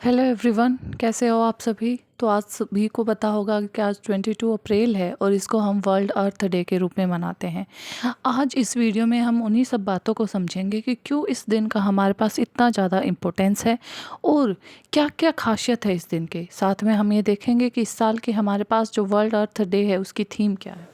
Hello everyone, कैसे हो आप सभी। तो आज सभी को पता होगा कि आज 22 अप्रैल है और इसको हम वर्ल्ड अर्थ डे के रूप में मनाते हैं। आज इस वीडियो में हम उन्हीं सब बातों को समझेंगे कि क्यों इस दिन का हमारे पास इतना ज़्यादा इम्पोर्टेंस है और क्या क्या खासियत है इस दिन के। साथ में हम ये देखेंगे कि इस साल के हमारे पास जो वर्ल्ड अर्थ डे है उसकी थीम क्या है।